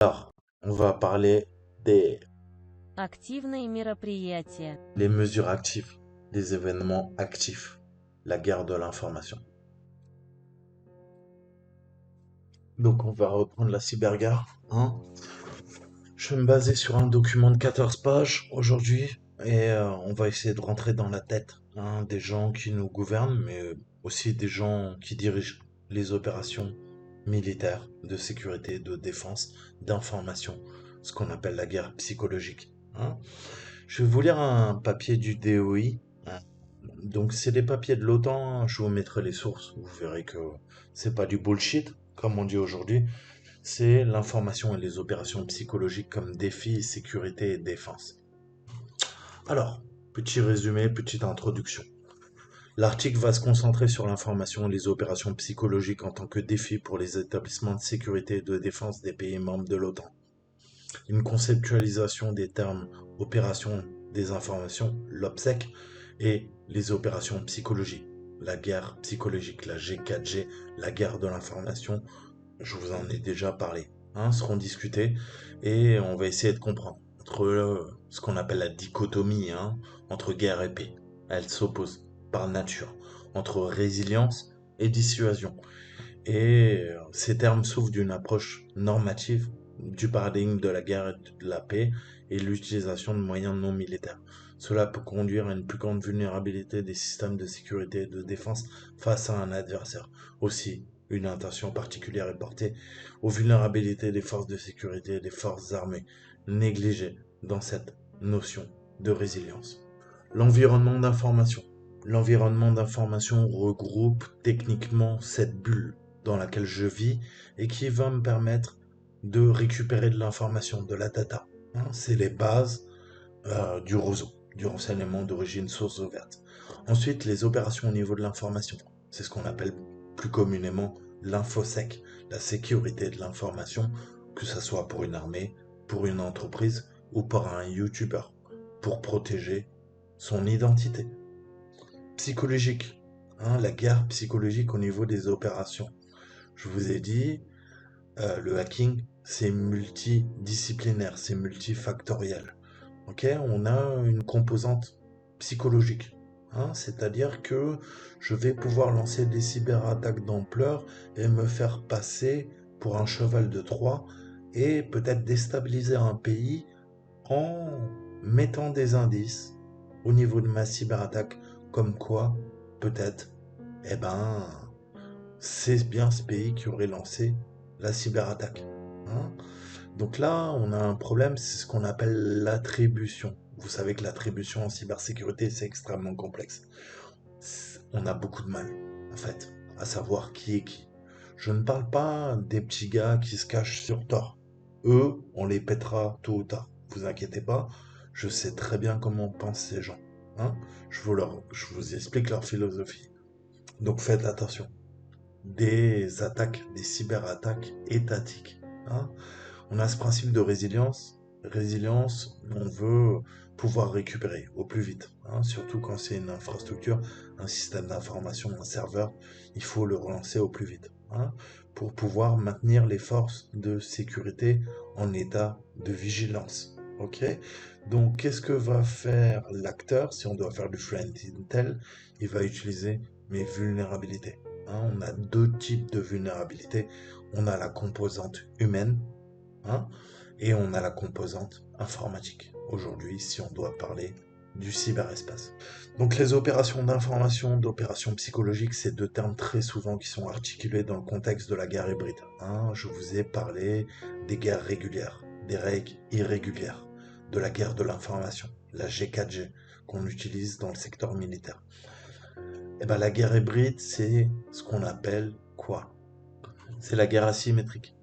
Alors, on va parler des Активные мероприятия. les mesures actives, des événements actifs, la guerre de l'information. Donc, on va reprendre la cyberguerre, hein. Je vais me baser sur un document de 14 pages aujourd'hui et on va essayer de rentrer dans la tête, hein, des gens qui nous gouvernent, mais aussi des gens qui dirigent les opérations militaires, de sécurité, de défense, d'information, ce qu'on appelle la guerre psychologique, hein. Je vais vous lire un papier du DOI, hein. Donc c'est des papiers de l'OTAN, je vous mettrai les sources, vous verrez que c'est pas du bullshit, comme on dit aujourd'hui, c'est l'information et les opérations psychologiques comme défi, sécurité et défense. Alors, petit résumé, petite introduction. L'article va se concentrer sur l'information et les opérations psychologiques en tant que défi pour les établissements de sécurité et de défense des pays membres de l'OTAN. Une conceptualisation des termes opérations des informations, l'OPSEC, et les opérations psychologiques, la guerre psychologique, la G4G, la guerre de l'information, je vous en ai déjà parlé, hein, seront discutés et on va essayer de comprendre entre ce qu'on appelle la dichotomie, hein, entre guerre et paix. Elles s'opposent par nature entre résilience et dissuasion. Et ces termes souffrent d'une approche normative du paradigme de la guerre et de la paix et l'utilisation de moyens non militaires. Cela peut conduire à une plus grande vulnérabilité des systèmes de sécurité et de défense face à un adversaire. Aussi, une attention particulière est portée aux vulnérabilités des forces de sécurité et des forces armées, négligées dans cette notion de résilience. L'environnement d'information. L'environnement d'information regroupe techniquement cette bulle dans laquelle je vis et qui va me permettre de récupérer de l'information, de la data, hein. C'est les bases du réseau, du renseignement d'origine source ouverte. Ensuite, les opérations au niveau de l'information. C'est ce qu'on appelle plus communément l'infosec, la sécurité de l'information, que ce soit pour une armée, pour une entreprise ou pour un YouTuber, pour protéger son identité. Psychologique, hein, la guerre psychologique au niveau des opérations. Je vous ai dit, le hacking, c'est multidisciplinaire, c'est multifactoriel. Ok, on a une composante psychologique, hein, c'est-à-dire que je vais pouvoir lancer des cyberattaques d'ampleur et me faire passer pour un cheval de Troie et peut-être déstabiliser un pays en mettant des indices au niveau de ma cyberattaque, comme quoi, peut-être, eh ben, c'est bien ce pays qui aurait lancé la cyberattaque, hein. Donc là, on a un problème, c'est ce qu'on appelle l'attribution. Vous savez que l'attribution en cybersécurité, c'est extrêmement complexe. On a beaucoup de mal, en fait, à savoir qui est qui. Je ne parle pas des petits gars qui se cachent sur Tor. Eux, on les pètera tôt ou tard. Vous inquiétez pas, je sais très bien comment pensent ces gens, hein. Je vous explique leur philosophie. Donc faites attention. Des attaques, des cyberattaques étatiques, hein. On a ce principe de résilience. Résilience, on veut pouvoir récupérer au plus vite, hein, surtout quand c'est une infrastructure, un système d'information, un serveur, il faut le relancer au plus vite, hein, pour pouvoir maintenir les forces de sécurité en état de vigilance. Ok. Donc, qu'est-ce que va faire l'acteur si on doit faire du threat intel? Il va utiliser mes vulnérabilités, hein. On a deux types de vulnérabilités. On a la composante humaine, hein, et on a la composante informatique. Aujourd'hui, si on doit parler du cyberespace. Donc les opérations d'information, d'opérations psychologiques, c'est deux termes très souvent qui sont articulés dans le contexte de la guerre hybride, hein. Je vous ai parlé des guerres régulières, des règles irrégulières, de la guerre de l'information, la G4G, qu'on utilise dans le secteur militaire. Et ben la guerre hybride, c'est ce qu'on appelle quoi? C'est la guerre asymétrique.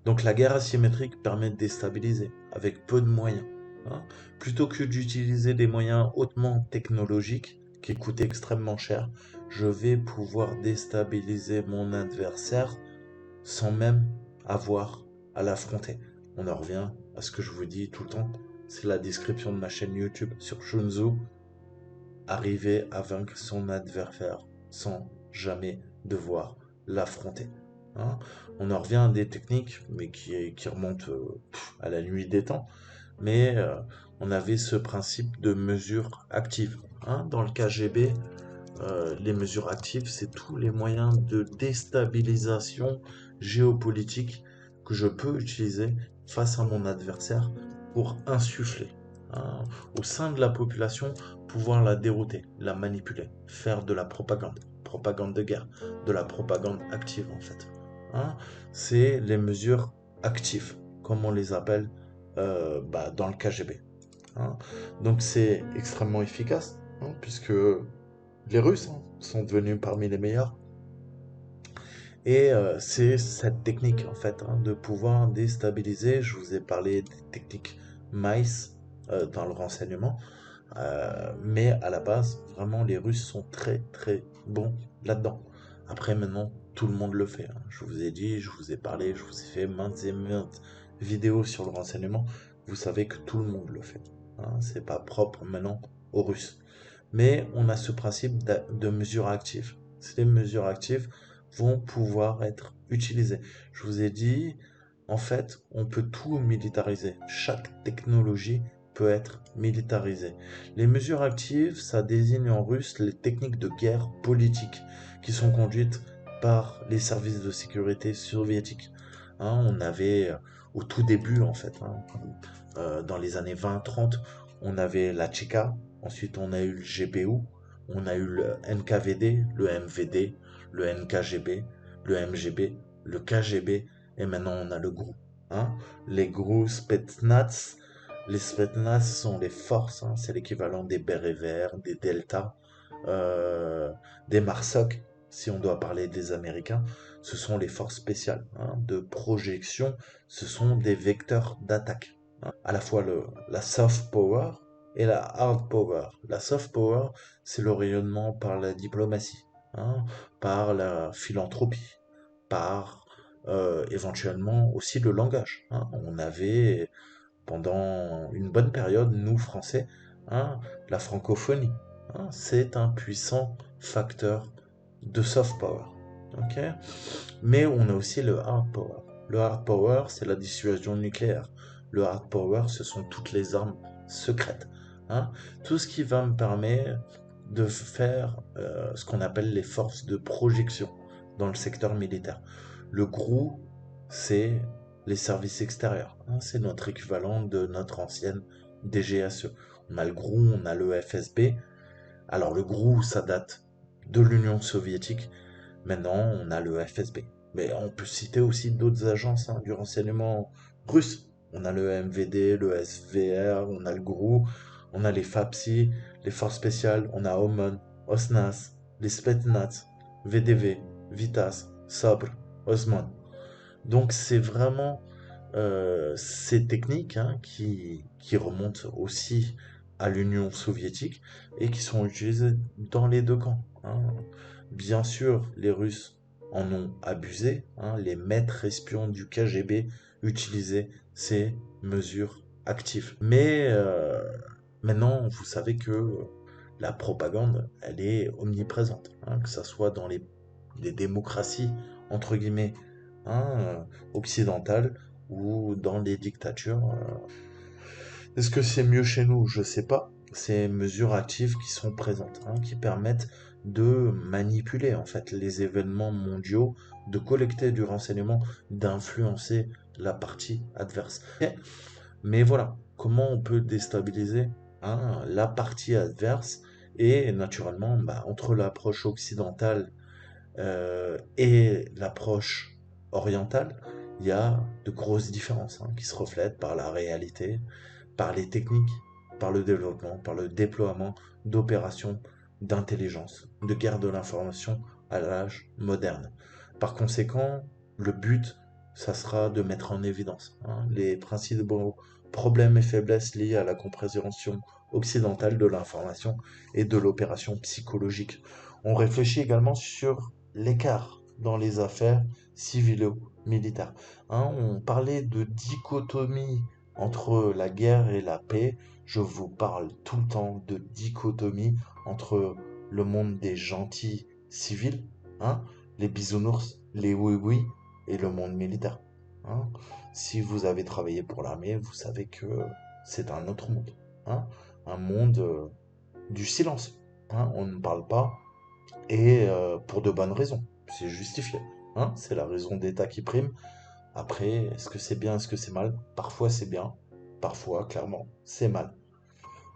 Donc la guerre asymétrique permet de déstabiliser avec peu de moyens, hein. Plutôt que d'utiliser des moyens hautement technologiques qui coûtent extrêmement cher, je vais pouvoir déstabiliser mon adversaire sans même avoir à l'affronter. On en revient à ce que je vous dis tout le temps, c'est la description de ma chaîne YouTube sur Shunzu, arriver à vaincre son adversaire sans jamais devoir l'affronter. hein. On en revient à des techniques, mais qui remontent à la nuit des temps. Mais on avait ce principe de mesure active, hein. Dans le KGB, les mesures actives, c'est tous les moyens de déstabilisation géopolitique que je peux utiliser face à mon adversaire pour insuffler, hein, au sein de la population, pouvoir la dérouter, la manipuler, faire de la propagande, propagande de guerre, de la propagande active en fait, hein. C'est les mesures actives, comme on les appelle dans le KGB, hein. Donc c'est extrêmement efficace, hein, puisque les Russes sont devenus parmi les meilleurs. Et c'est cette technique, en fait, hein, de pouvoir déstabiliser. Je vous ai parlé des techniques MICE dans le renseignement. Mais à la base, vraiment, les Russes sont très, très bons là-dedans. Après, maintenant, tout le monde le fait, hein. Je vous ai dit, je vous ai parlé, je vous ai fait maintes et maintes vidéos sur le renseignement. Vous savez que tout le monde le fait, hein. C'est pas propre maintenant aux Russes. Mais on a ce principe de mesure active. Ces mesures actives vont pouvoir être utilisées. Je vous ai dit, en fait, on peut tout militariser. Chaque technologie peut être militarisée. Les mesures actives, ça désigne en russe les techniques de guerre politique qui sont conduites par les services de sécurité soviétiques, hein. On avait au tout début, en fait, hein, dans les années 20-30, on avait la Tchéka, ensuite on a eu le GPU, on a eu le NKVD, le MVD, le NKGB, le MGB, le KGB, et maintenant on a le GRU, hein. Les GRU Spetsnaz, les Spetsnaz sont les forces, hein, c'est l'équivalent des bérets verts, des Delta, euh, des MARSOC, si on doit parler des Américains. Ce sont les forces spéciales, hein, de projection, ce sont des vecteurs d'attaque, à la fois la soft power et la hard power. La soft power, c'est le rayonnement par la diplomatie, hein, par la philanthropie, par éventuellement aussi le langage, hein. On avait pendant une bonne période, nous Français, hein, la francophonie, hein, c'est un puissant facteur de soft power. Ok, mais on a aussi le hard power. Le hard power, c'est la dissuasion nucléaire. Le hard power, ce sont toutes les armes secrètes, hein. Tout ce qui va me permettre de faire ce qu'on appelle les forces de projection dans le secteur militaire. Le GRU, c'est les services extérieurs, hein. C'est notre équivalent de notre ancienne DGSE. On a le GRU, on a le FSB. Alors le GRU, ça date de l'Union soviétique. Maintenant, on a le FSB. Mais on peut citer aussi d'autres agences, hein, du renseignement russe. On a le MVD, le SVR, on a le GRU, on a les FAPSI, les forces spéciales, on a OMON, OSNAS, les Spetsnaz, VDV, Vitas, SOBR, Osmon. Donc c'est vraiment ces techniques, hein, qui remontent aussi à l'Union soviétique et qui sont utilisées dans les deux camps, hein. Bien sûr, les Russes en ont abusé, hein. Les maîtres espions du KGB utilisaient ces mesures actives. Mais maintenant, vous savez que la propagande, elle est omniprésente, hein, que ce soit dans les démocraties, entre guillemets, hein, occidentales ou dans les dictatures. Est-ce que c'est mieux chez nous? Je sais pas. Ces mesures actives qui sont présentes, hein, qui permettent de manipuler en fait les événements mondiaux, de collecter du renseignement, d'influencer la partie adverse. Mais voilà, comment on peut déstabiliser, hein, la partie adverse et naturellement, entre l'approche occidentale et l'approche orientale, il y a de grosses différences, hein, qui se reflètent par la réalité, par les techniques, par le développement, par le déploiement d'opérations d'intelligence, de guerre de l'information à l'âge moderne. Par conséquent, le but, ça sera de mettre en évidence, hein, les principaux problèmes et faiblesses liés à la compréhension occidentale de l'information et de l'opération psychologique. On réfléchit également sur l'écart dans les affaires civilo-militaires, hein. On parlait de dichotomie entre la guerre et la paix. Je vous parle tout le temps de dichotomie entre le monde des gentils civils, hein, les bisounours, les oui-oui, et le monde militaire. Hein. Si vous avez travaillé pour l'armée, vous savez que c'est un autre monde. Hein. Un monde du silence. Hein. On ne parle pas et pour de bonnes raisons. C'est justifié. Hein. C'est la raison d'État qui prime. Après, est-ce que c'est bien, est-ce que c'est mal? Parfois c'est bien, parfois clairement c'est mal.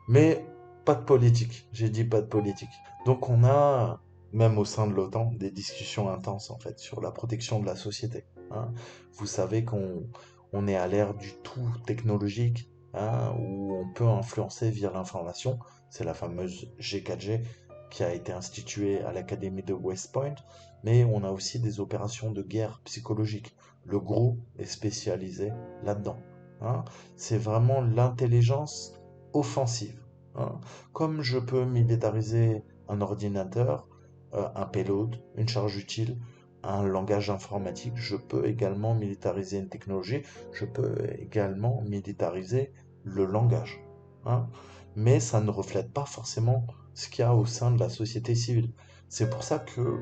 Mais pas de politique, j'ai dit pas de politique. Donc on a, même au sein de l'OTAN, des discussions intenses en fait sur la protection de la société. Hein. Vous savez qu'on est à l'ère du tout technologique, hein, où on peut influencer via l'information. C'est la fameuse G4G qui a été instituée à l'Académie de West Point. Mais on a aussi des opérations de guerre psychologique. Le GRU est spécialisé là-dedans. Hein. C'est vraiment l'intelligence offensive. Hein. Comme je peux militariser un ordinateur, un payload, une charge utile, un langage informatique, je peux également militariser une technologie, je peux également militariser le langage. Hein. Mais ça ne reflète pas forcément ce qu'il y a au sein de la société civile. C'est pour ça que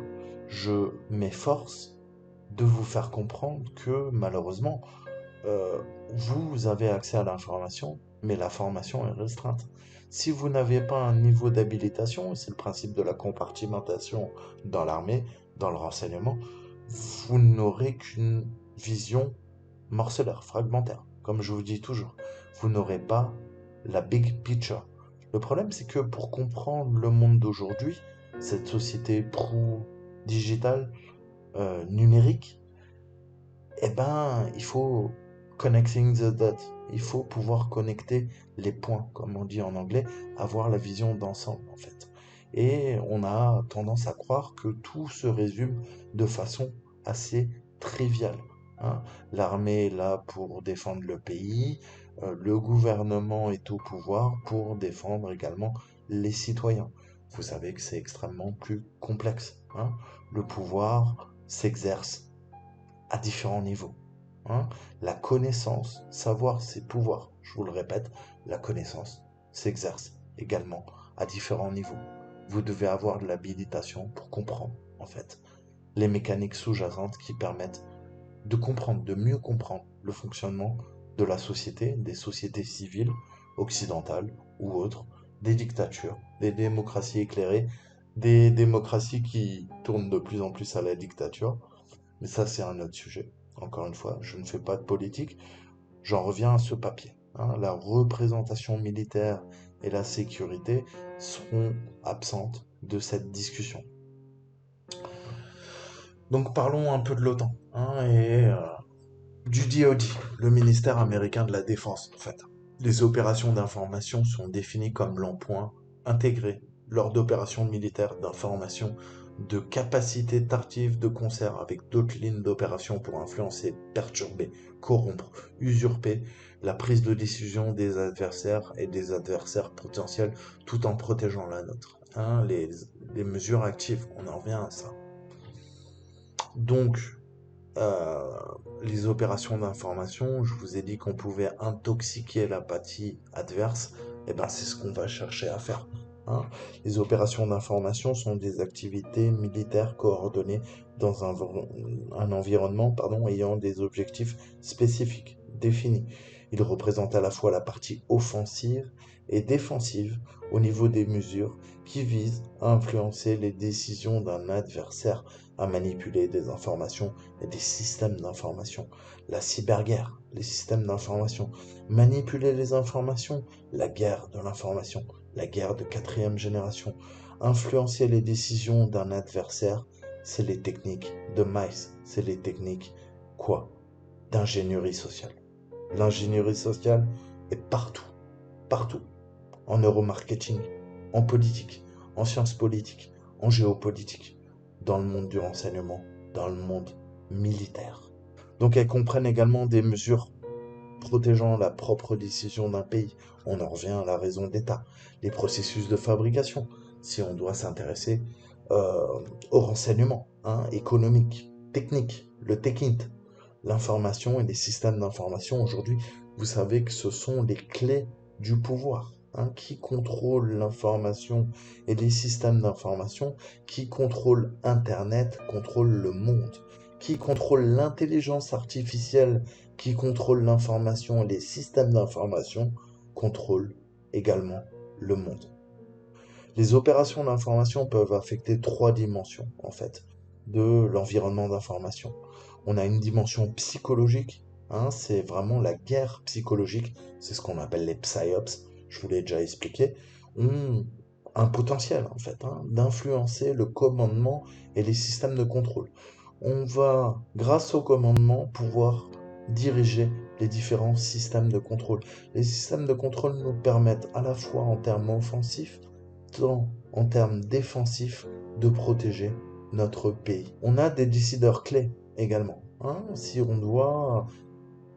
je m'efforce de vous faire comprendre que malheureusement, euh, vous avez accès à l'information, mais la formation est restreinte. Si vous n'avez pas un niveau d'habilitation, et c'est le principe de la compartimentation dans l'armée, dans le renseignement, vous n'aurez qu'une vision morcelaire, fragmentaire. Comme je vous dis toujours, vous n'aurez pas la big picture. Le problème, c'est que pour comprendre le monde d'aujourd'hui, cette société digitale, numérique, eh ben, il faut connecting the dots. Il faut pouvoir connecter les points, comme on dit en anglais, avoir la vision d'ensemble, en fait. Et on a tendance à croire que tout se résume de façon assez triviale. Hein. L'armée est là pour défendre le pays, le gouvernement est au pouvoir pour défendre également les citoyens. Vous savez que c'est extrêmement plus complexe. Hein. Le pouvoir s'exerce à différents niveaux. Hein. La connaissance, savoir, c'est pouvoir. Je vous le répète, la connaissance s'exerce également à différents niveaux. Vous devez avoir de l'habilitation pour comprendre, en fait, les mécaniques sous-jacentes qui permettent de comprendre, de mieux comprendre le fonctionnement de la société, des sociétés civiles, occidentales ou autres, des dictatures, des démocraties éclairées, des démocraties qui tournent de plus en plus à la dictature, mais ça, c'est un autre sujet. Encore une fois, je ne fais pas de politique. J'en reviens à ce papier. Hein. La représentation militaire et la sécurité seront absentes de cette discussion. Donc parlons un peu de l'OTAN, hein, et du DoD, le ministère américain de la Défense, en fait. Les opérations d'information sont définies comme l'emploi intégré lors d'opérations militaires d'information de capacités tardives de concert avec d'autres lignes d'opération pour influencer, perturber, corrompre, usurper la prise de décision des adversaires et des adversaires potentiels tout en protégeant la nôtre. Hein, les mesures actives, on en revient à ça. Donc, euh, les opérations d'information, je vous ai dit qu'on pouvait intoxiquer la partie adverse, et ben c'est ce qu'on va chercher à faire. Hein. Les opérations d'information sont des activités militaires coordonnées dans un environnement ayant des objectifs spécifiques, définis. Ils représentent à la fois la partie offensive et défensive au niveau des mesures qui visent à influencer les décisions d'un adversaire, à manipuler des informations et des systèmes d'information. La cyberguerre, les systèmes d'information. Manipuler les informations, la guerre de l'information, la guerre de quatrième génération. Influencer les décisions d'un adversaire, c'est les techniques de MICE, c'est les techniques quoi? D'ingénierie sociale. L'ingénierie sociale est partout, partout. En neuromarketing, en politique, en sciences politiques, en géopolitique, dans le monde du renseignement, dans le monde militaire. Donc elles comprennent également des mesures protégeant la propre décision d'un pays. On en revient à la raison d'État. Les processus de fabrication, si on doit s'intéresser euh, au renseignement, hein, économique, technique, le techint, l'information et les systèmes d'information. Aujourd'hui, vous savez que ce sont les clés du pouvoir. Hein, qui contrôle l'information et les systèmes d'information, qui contrôle Internet, contrôle le monde. qui contrôle l'intelligence artificielle, qui contrôle l'information, les systèmes d'information, contrôle également le monde. Les opérations d'information peuvent affecter trois dimensions, en fait, de l'environnement d'information. On a une dimension psychologique, hein, c'est vraiment la guerre psychologique, c'est ce qu'on appelle les psyops, je vous l'ai déjà expliqué, ont un potentiel, en fait, hein, d'influencer le commandement et les systèmes de contrôle. On va, grâce au commandement, pouvoir diriger les différents systèmes de contrôle. Les systèmes de contrôle nous permettent à la fois en termes offensifs, tant en termes défensifs, de protéger notre pays. On a des décideurs clés également, hein. Si on doit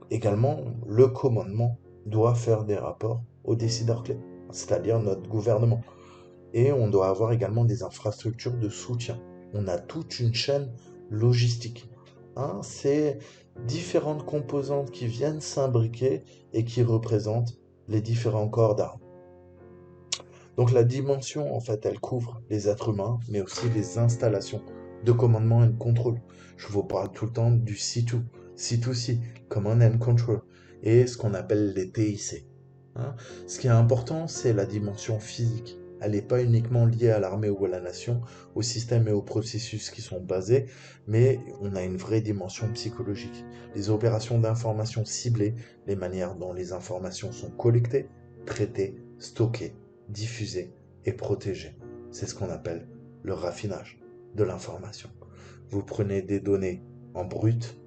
également, le commandement doit faire des rapports aux décideurs clés, c'est-à-dire notre gouvernement. Et on doit avoir également des infrastructures de soutien. On a toute une chaîne logistique, hein. C'est différentes composantes qui viennent s'imbriquer et qui représentent les différents corps d'armes. Donc la dimension, en fait, elle couvre les êtres humains, mais aussi les installations de commandement et de contrôle. Je vous parle tout le temps du C2, C2C, Command and Control, et ce qu'on appelle les TIC, hein. Ce qui est important, c'est la dimension physique. Elle n'est pas uniquement liée à l'armée ou à la nation, aux systèmes et aux processus qui sont basés, mais on a une vraie dimension psychologique. Les opérations d'information ciblées, les manières dont les informations sont collectées, traitées, stockées, diffusées et protégées. C'est ce qu'on appelle le raffinage de l'information. Vous prenez des données en brut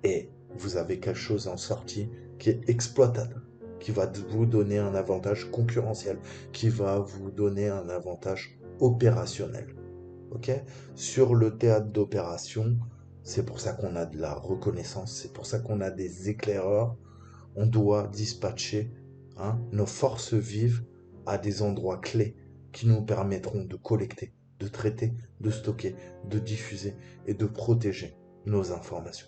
et vous avez quelque chose en sortie qui est exploitable, qui va vous donner un avantage concurrentiel, qui va vous donner un avantage opérationnel. Ok? Sur le théâtre d'opération, c'est pour ça qu'on a de la reconnaissance, c'est pour ça qu'on a des éclaireurs. On doit dispatcher, hein, nos forces vives à des endroits clés qui nous permettront de collecter, de traiter, de stocker, de diffuser et de protéger nos informations.